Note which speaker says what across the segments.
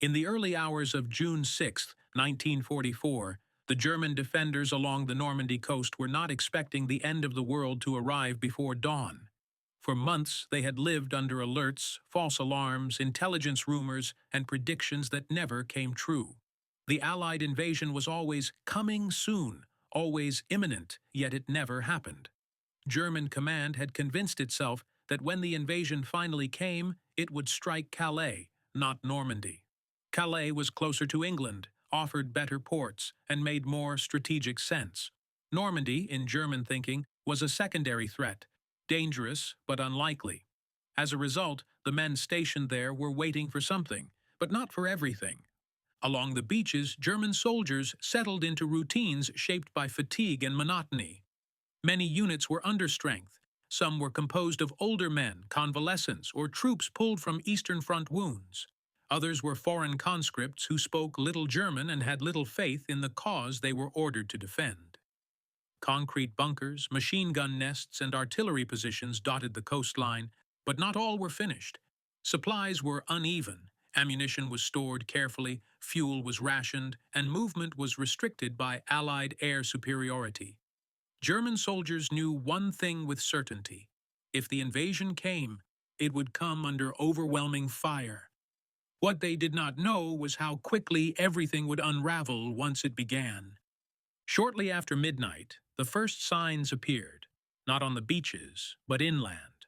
Speaker 1: In the early hours of June 6, 1944, the German defenders along the Normandy coast were not expecting the end of the world to arrive before dawn. For months, they had lived under alerts, false alarms, intelligence rumors, and predictions that never came true. The Allied invasion was always coming soon, always imminent, yet it never happened. German command had convinced itself that when the invasion finally came, it would strike Calais, not Normandy. Calais was closer to England, offered better ports, and made more strategic sense. Normandy, in German thinking, was a secondary threat, dangerous but unlikely. As a result, the men stationed there were waiting for something, but not for everything. Along the beaches, German soldiers settled into routines shaped by fatigue and monotony. Many units were understrength. Some were composed of older men, convalescents, or troops pulled from Eastern Front wounds. Others were foreign conscripts who spoke little German and had little faith in the cause they were ordered to defend. Concrete bunkers, machine gun nests, and artillery positions dotted the coastline, but not all were finished. Supplies were uneven. Ammunition was stored carefully, fuel was rationed, and movement was restricted by Allied air superiority. German soldiers knew one thing with certainty. If the invasion came, it would come under overwhelming fire. What they did not know was how quickly everything would unravel once it began. Shortly after midnight, the first signs appeared, not on the beaches, but inland.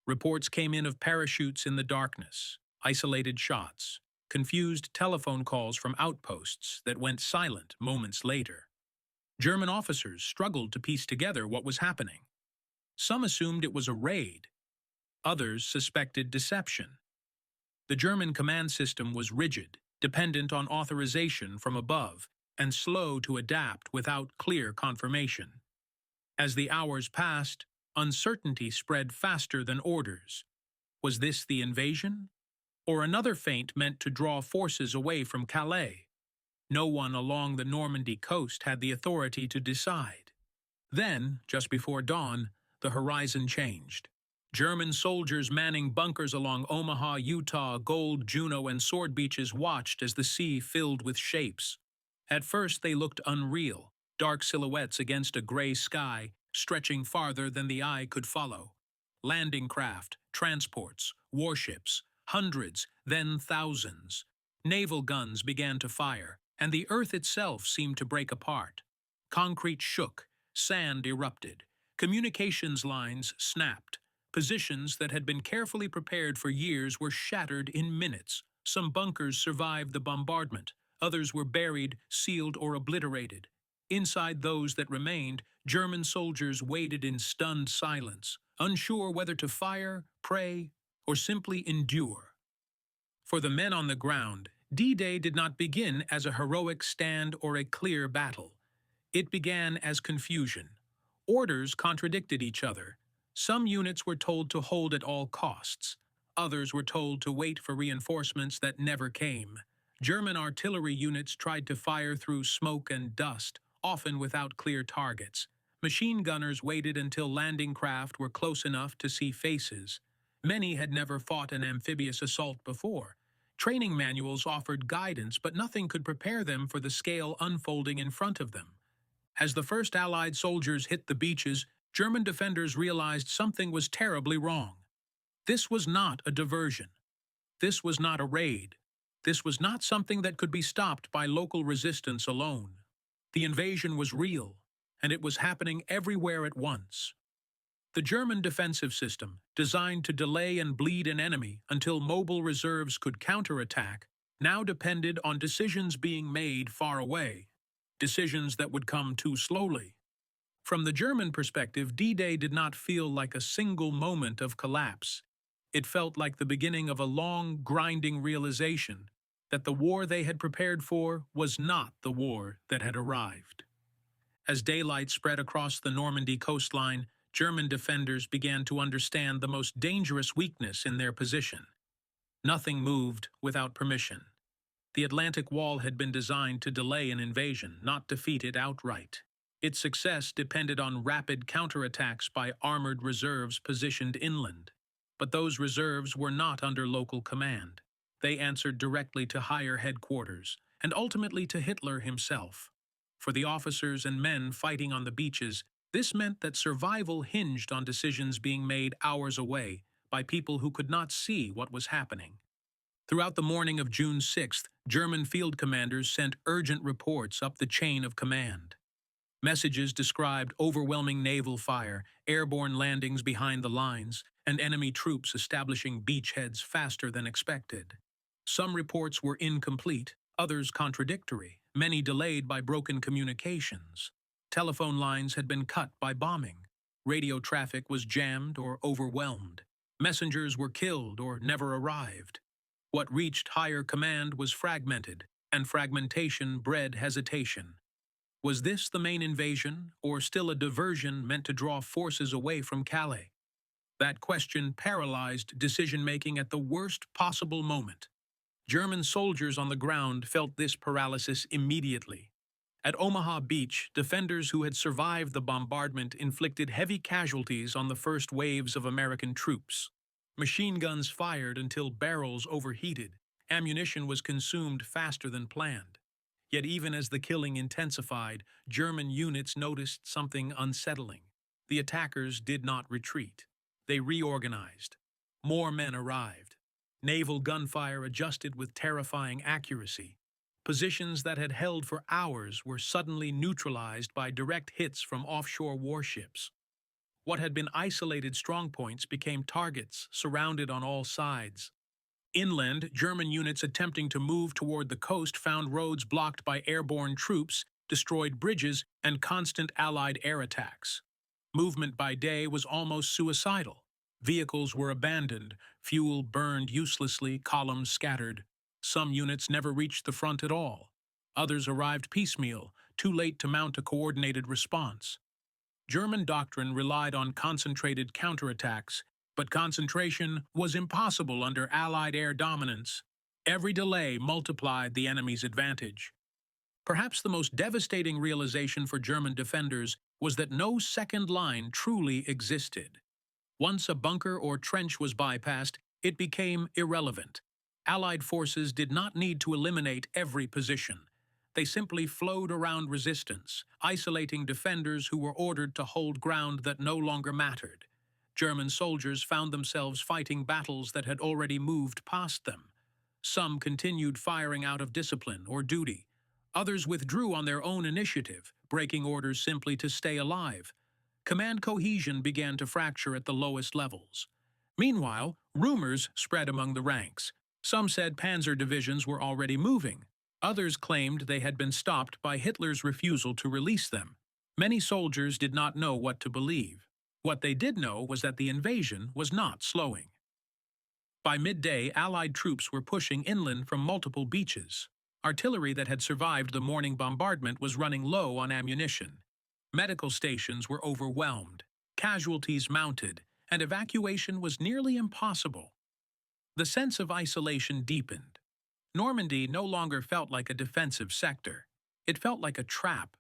Speaker 1: Reports came in of parachutes in the darkness, isolated shots, confused telephone calls from outposts that went silent moments later. German officers struggled to piece together what was happening. Some assumed it was a raid. Others suspected deception. The German command system was rigid, dependent on authorization from above, and slow to adapt without clear confirmation. As the hours passed, uncertainty spread faster than orders. Was this the invasion? Or another feint meant to draw forces away from Calais? No one along the Normandy coast had the authority to decide. Then, just before dawn, the horizon changed. German soldiers manning bunkers along Omaha, Utah, Gold, Juno, and Sword beaches watched as the sea filled with shapes. At first they looked unreal, dark silhouettes against a gray sky, stretching farther than the eye could follow. Landing craft, transports, warships, hundreds, then thousands. Naval guns began to fire, and the earth itself seemed to break apart. Concrete shook, sand erupted, communications lines snapped. Positions that had been carefully prepared for years were shattered in minutes. Some bunkers survived the bombardment, others were buried, sealed, or obliterated. Inside those that remained, German soldiers waited in stunned silence, unsure whether to fire, pray, or simply endure. For the men on the ground, D-Day did not begin as a heroic stand or a clear battle. It began as confusion. Orders contradicted each other. Some units were told to hold at all costs. Others were told to wait for reinforcements that never came. German artillery units tried to fire through smoke and dust, often without clear targets. Machine gunners waited until landing craft were close enough to see faces. Many had never fought an amphibious assault before. Training manuals offered guidance, but nothing could prepare them for the scale unfolding in front of them. As the first Allied soldiers hit the beaches, German defenders realized something was terribly wrong. This was not a diversion. This was not a raid. This was not something that could be stopped by local resistance alone. The invasion was real, and it was happening everywhere at once. The German defensive system, designed to delay and bleed an enemy until mobile reserves could counterattack, now depended on decisions being made far away, decisions that would come too slowly. From the German perspective, D-Day did not feel like a single moment of collapse. It felt like the beginning of a long, grinding realization that the war they had prepared for was not the war that had arrived. As daylight spread across the Normandy coastline, German defenders began to understand the most dangerous weakness in their position. Nothing moved without permission. The Atlantic Wall had been designed to delay an invasion, not defeat it outright. Its success depended on rapid counterattacks by armored reserves positioned inland. But those reserves were not under local command. They answered directly to higher headquarters, and ultimately to Hitler himself. For the officers and men fighting on the beaches, this meant that survival hinged on decisions being made hours away by people who could not see what was happening. Throughout the morning of June 6th, German field commanders sent urgent reports up the chain of command. Messages described overwhelming naval fire, airborne landings behind the lines, and enemy troops establishing beachheads faster than expected. Some reports were incomplete, others contradictory, many delayed by broken communications. Telephone lines had been cut by bombing. Radio traffic was jammed or overwhelmed. Messengers were killed or never arrived. What reached higher command was fragmented, and fragmentation bred hesitation. Was this the main invasion, or still a diversion meant to draw forces away from Calais? That question paralyzed decision-making at the worst possible moment. German soldiers on the ground felt this paralysis immediately. At Omaha Beach, defenders who had survived the bombardment inflicted heavy casualties on the first waves of American troops. Machine guns fired until barrels overheated. Ammunition was consumed faster than planned. Yet even as the killing intensified, German units noticed something unsettling. The attackers did not retreat. They reorganized. More men arrived. Naval gunfire adjusted with terrifying accuracy. Positions that had held for hours were suddenly neutralized by direct hits from offshore warships. What had been isolated strongpoints became targets surrounded on all sides. Inland, German units attempting to move toward the coast found roads blocked by airborne troops, destroyed bridges, and constant Allied air attacks. Movement by day was almost suicidal. Vehicles were abandoned, fuel burned uselessly, columns scattered. Some units never reached the front at all. Others arrived piecemeal, too late to mount a coordinated response. German doctrine relied on concentrated counterattacks, but concentration was impossible under Allied air dominance. Every delay multiplied the enemy's advantage. Perhaps the most devastating realization for German defenders was that no second line truly existed. Once a bunker or trench was bypassed, it became irrelevant. Allied forces did not need to eliminate every position. They simply flowed around resistance, isolating defenders who were ordered to hold ground that no longer mattered. German soldiers found themselves fighting battles that had already moved past them. Some continued firing out of discipline or duty. Others withdrew on their own initiative, breaking orders simply to stay alive. Command cohesion began to fracture at the lowest levels. Meanwhile, rumors spread among the ranks. Some said panzer divisions were already moving. Others claimed they had been stopped by Hitler's refusal to release them. Many soldiers did not know what to believe. What they did know was that the invasion was not slowing. By midday, Allied troops were pushing inland from multiple beaches. Artillery that had survived the morning bombardment was running low on ammunition. Medical stations were overwhelmed, casualties mounted, and evacuation was nearly impossible. The sense of isolation deepened. Normandy no longer felt like a defensive sector. It felt like a trap.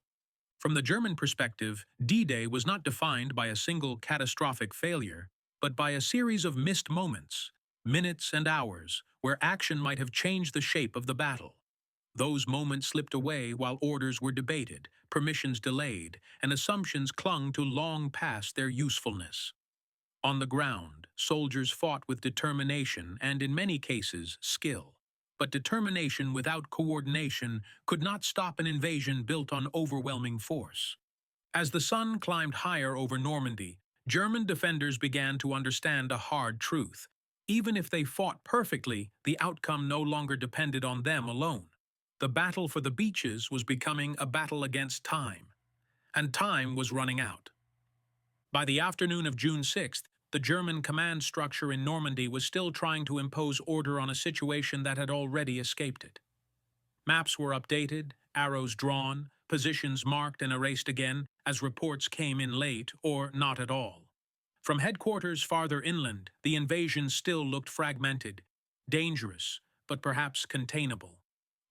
Speaker 1: From the German perspective, D-Day was not defined by a single catastrophic failure, but by a series of missed moments, minutes and hours, where action might have changed the shape of the battle. Those moments slipped away while orders were debated, permissions delayed, and assumptions clung to long past their usefulness. On the ground, soldiers fought with determination and, in many cases, skill. But determination without coordination could not stop an invasion built on overwhelming force. As the sun climbed higher over Normandy, German defenders began to understand a hard truth. Even if they fought perfectly, the outcome no longer depended on them alone. The battle for the beaches was becoming a battle against time, and time was running out. By the afternoon of June 6th, the German command structure in Normandy was still trying to impose order on a situation that had already escaped it. Maps were updated, arrows drawn, positions marked and erased again as reports came in late or not at all. From headquarters farther inland, the invasion still looked fragmented, dangerous, but perhaps containable.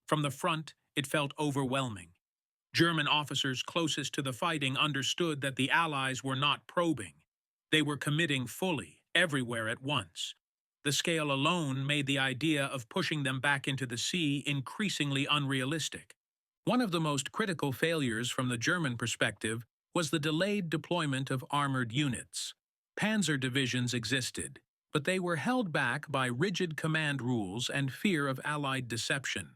Speaker 1: From the front, it felt overwhelming. German officers closest to the fighting understood that the Allies were not probing. They were committing fully, everywhere at once. The scale alone made the idea of pushing them back into the sea increasingly unrealistic. One of the most critical failures from the German perspective was the delayed deployment of armored units. Panzer divisions existed, but they were held back by rigid command rules and fear of Allied deception.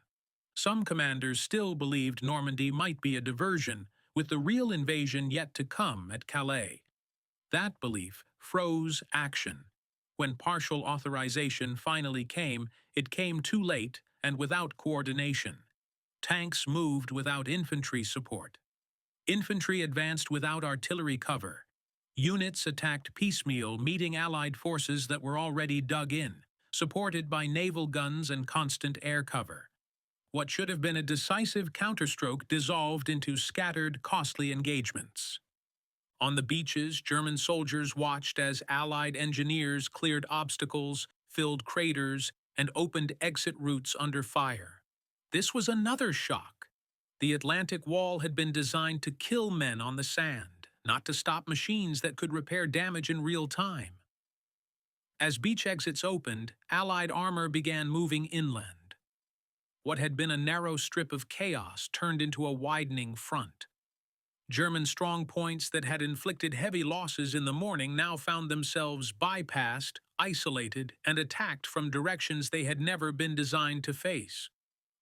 Speaker 1: Some commanders still believed Normandy might be a diversion, with the real invasion yet to come at Calais. That belief froze action. When partial authorization finally came, it came too late and without coordination. Tanks moved without infantry support. Infantry advanced without artillery cover. Units attacked piecemeal, meeting Allied forces that were already dug in, supported by naval guns and constant air cover. What should have been a decisive counterstroke dissolved into scattered, costly engagements. On the beaches, German soldiers watched as Allied engineers cleared obstacles, filled craters, and opened exit routes under fire. This was another shock. The Atlantic Wall had been designed to kill men on the sand, not to stop machines that could repair damage in real time. As beach exits opened, Allied armor began moving inland. What had been a narrow strip of chaos turned into a widening front. German strongpoints that had inflicted heavy losses in the morning now found themselves bypassed, isolated, and attacked from directions they had never been designed to face.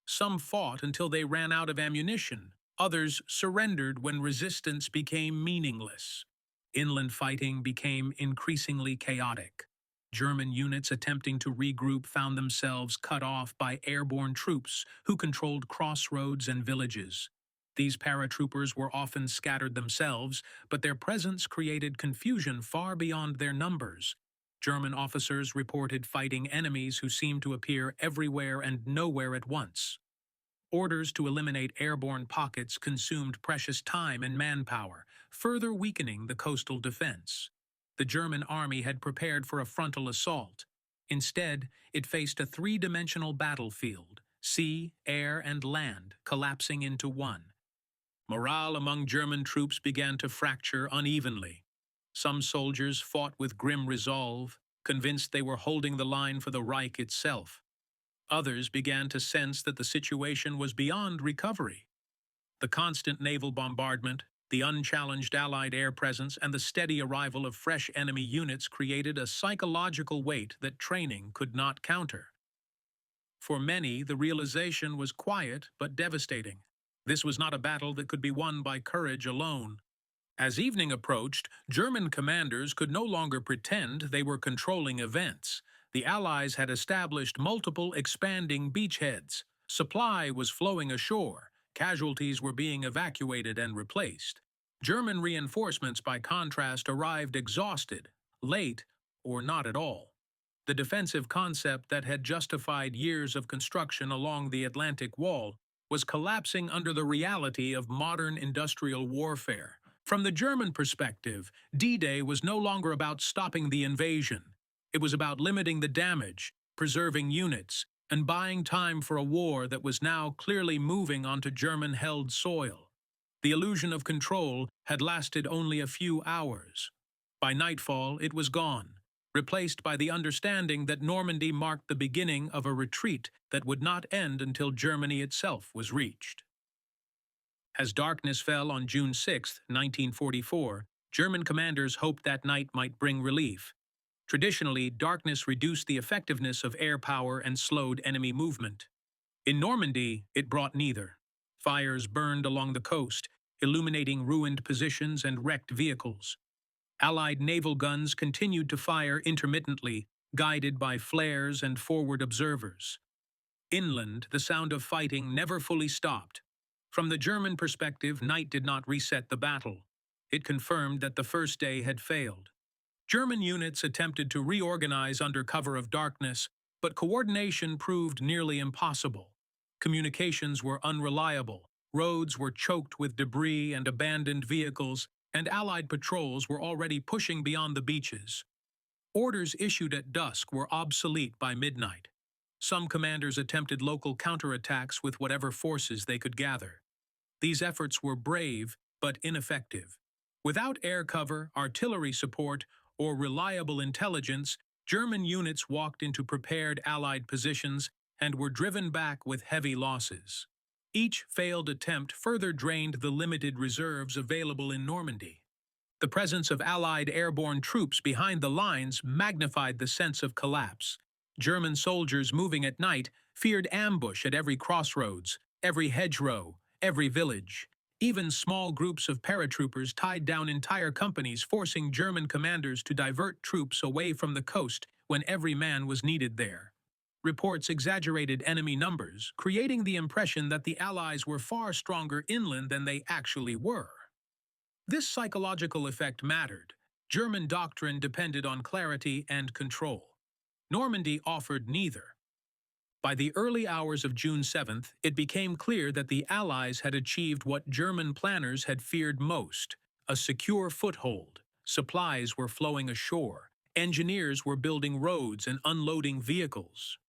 Speaker 1: Some fought until they ran out of ammunition. Others surrendered when resistance became meaningless. Inland fighting became increasingly chaotic. German units attempting to regroup found themselves cut off by airborne troops who controlled crossroads and villages. These paratroopers were often scattered themselves, but their presence created confusion far beyond their numbers. German officers reported fighting enemies who seemed to appear everywhere and nowhere at once. Orders to eliminate airborne pockets consumed precious time and manpower, further weakening the coastal defense. The German army had prepared for a frontal assault. Instead, it faced a three-dimensional battlefield, sea, air, and land, collapsing into one. Morale among German troops began to fracture unevenly. Some soldiers fought with grim resolve, convinced they were holding the line for the Reich itself. Others began to sense that the situation was beyond recovery. The constant naval bombardment, the unchallenged Allied air presence, and the steady arrival of fresh enemy units created a psychological weight that training could not counter. For many, the realization was quiet but devastating. This was not a battle that could be won by courage alone. As evening approached, German commanders could no longer pretend they were controlling events. The Allies had established multiple expanding beachheads. Supply was flowing ashore. Casualties were being evacuated and replaced. German reinforcements, by contrast, arrived exhausted, late, or not at all. The defensive concept that had justified years of construction along the Atlantic Wall was collapsing under the reality of modern industrial warfare. From the German perspective, D-Day was no longer about stopping the invasion. It was about limiting the damage, preserving units, and buying time for a war that was now clearly moving onto German-held soil. The illusion of control had lasted only a few hours. By nightfall, it was gone, replaced by the understanding that Normandy marked the beginning of a retreat that would not end until Germany itself was reached. As darkness fell on June 6, 1944, German commanders hoped that night might bring relief. Traditionally, darkness reduced the effectiveness of air power and slowed enemy movement. In Normandy, it brought neither. Fires burned along the coast, illuminating ruined positions and wrecked vehicles. Allied naval guns continued to fire intermittently, guided by flares and forward observers. Inland, the sound of fighting never fully stopped. From the German perspective, night did not reset the battle. It confirmed that the first day had failed. German units attempted to reorganize under cover of darkness, but coordination proved nearly impossible. Communications were unreliable, roads were choked with debris and abandoned vehicles, and Allied patrols were already pushing beyond the beaches. Orders issued at dusk were obsolete by midnight. Some commanders attempted local counterattacks with whatever forces they could gather. These efforts were brave, but ineffective. Without air cover, artillery support, or reliable intelligence, German units walked into prepared Allied positions and were driven back with heavy losses. Each failed attempt further drained the limited reserves available in Normandy. The presence of Allied airborne troops behind the lines magnified the sense of collapse. German soldiers moving at night feared ambush at every crossroads, every hedgerow, every village. Even small groups of paratroopers tied down entire companies, forcing German commanders to divert troops away from the coast when every man was needed there. Reports exaggerated enemy numbers, creating the impression that the Allies were far stronger inland than they actually were. This psychological effect mattered. German doctrine depended on clarity and control. Normandy offered neither. By the early hours of June 7th, it became clear that the Allies had achieved what German planners had feared most: a secure foothold. Supplies were flowing ashore. Engineers were building roads and unloading vehicles.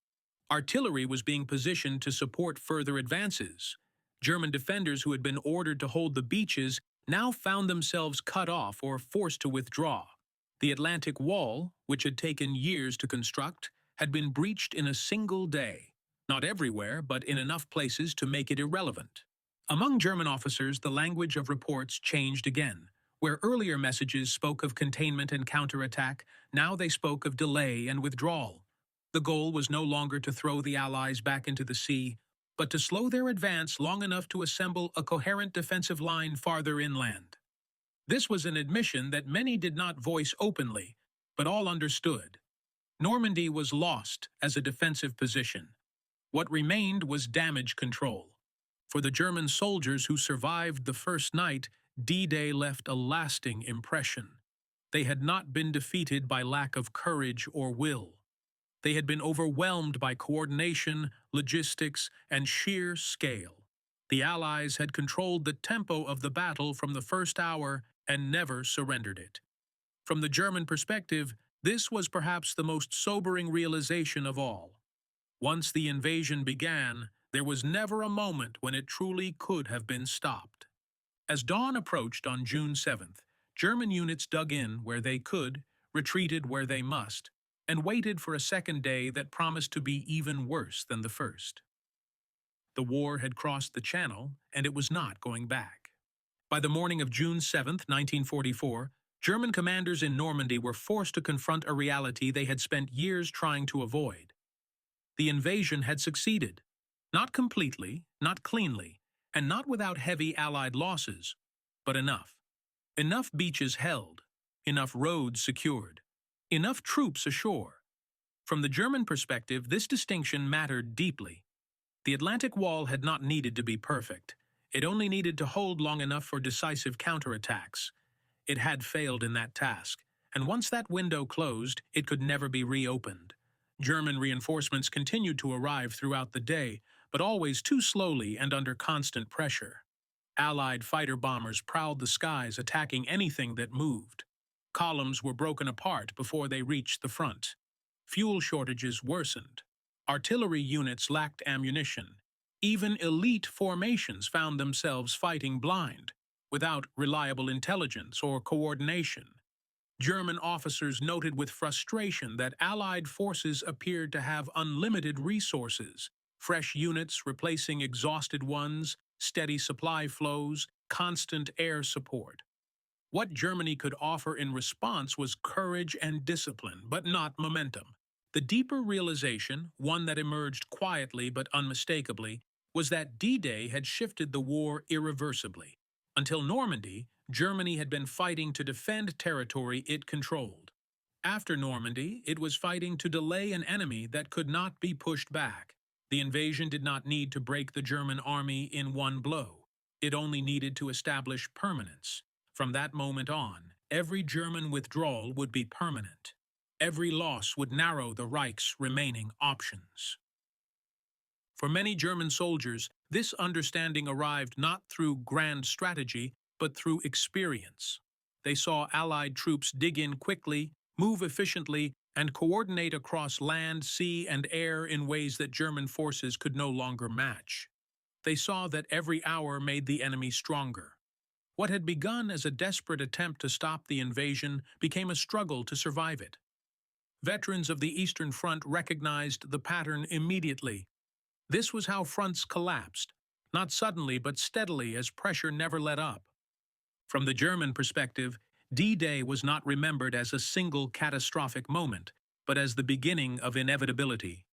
Speaker 1: Artillery was being positioned to support further advances. German defenders who had been ordered to hold the beaches now found themselves cut off or forced to withdraw. The Atlantic Wall, which had taken years to construct, had been breached in a single day. Not everywhere, but in enough places to make it irrelevant. Among German officers, the language of reports changed again. Where earlier messages spoke of containment and counterattack, now they spoke of delay and withdrawal. The goal was no longer to throw the Allies back into the sea, but to slow their advance long enough to assemble a coherent defensive line farther inland. This was an admission that many did not voice openly, but all understood. Normandy was lost as a defensive position. What remained was damage control. For the German soldiers who survived the first night, D-Day left a lasting impression. They had not been defeated by lack of courage or will. They had been overwhelmed by coordination, logistics, and sheer scale. The Allies had controlled the tempo of the battle from the first hour and never surrendered it. From the German perspective, this was perhaps the most sobering realization of all. Once the invasion began, there was never a moment when it truly could have been stopped. As dawn approached on June 7th, German units dug in where they could, retreated where they must, and waited for a second day that promised to be even worse than the first. The war had crossed the Channel, and it was not going back. By the morning of June 7, 1944, German commanders in Normandy were forced to confront a reality they had spent years trying to avoid. The invasion had succeeded. Not completely, not cleanly, and not without heavy Allied losses, but enough. Enough beaches held, enough roads secured, enough troops ashore. From the German perspective, this distinction mattered deeply. The Atlantic Wall had not needed to be perfect. It only needed to hold long enough for decisive counterattacks. It had failed in that task, and once that window closed, it could never be reopened. German reinforcements continued to arrive throughout the day, but always too slowly and under constant pressure. Allied fighter bombers prowled the skies, attacking anything that moved. Columns were broken apart before they reached the front. Fuel shortages worsened. Artillery units lacked ammunition. Even elite formations found themselves fighting blind, without reliable intelligence or coordination. German officers noted with frustration that Allied forces appeared to have unlimited resources: fresh units replacing exhausted ones, steady supply flows, constant air support. What Germany could offer in response was courage and discipline, but not momentum. The deeper realization, one that emerged quietly but unmistakably, was that D-Day had shifted the war irreversibly. Until Normandy, Germany had been fighting to defend territory it controlled. After Normandy, it was fighting to delay an enemy that could not be pushed back. The invasion did not need to break the German army in one blow. It only needed to establish permanence. From that moment on, every German withdrawal would be permanent. Every loss would narrow the Reich's remaining options. For many German soldiers, this understanding arrived not through grand strategy, but through experience. They saw Allied troops dig in quickly, move efficiently, and coordinate across land, sea, and air in ways that German forces could no longer match. They saw that every hour made the enemy stronger. What had begun as a desperate attempt to stop the invasion became a struggle to survive it. Veterans of the Eastern Front recognized the pattern immediately. This was how fronts collapsed, not suddenly but steadily as pressure never let up. From the German perspective, D-Day was not remembered as a single catastrophic moment, but as the beginning of inevitability.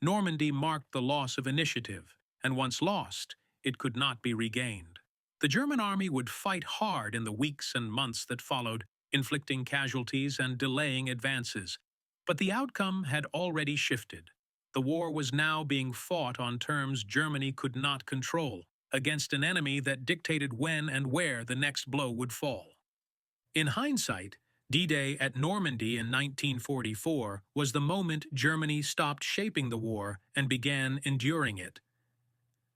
Speaker 1: Normandy marked the loss of initiative, and once lost, it could not be regained. The German army would fight hard in the weeks and months that followed, inflicting casualties and delaying advances. But the outcome had already shifted. The war was now being fought on terms Germany could not control, against an enemy that dictated when and where the next blow would fall. In hindsight, D-Day at Normandy in 1944 was the moment Germany stopped shaping the war and began enduring it.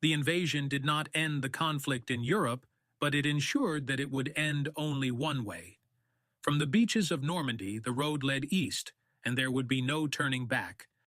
Speaker 1: The invasion did not end the conflict in Europe, but it ensured that it would end only one way. From the beaches of Normandy, the road led east, and there would be no turning back.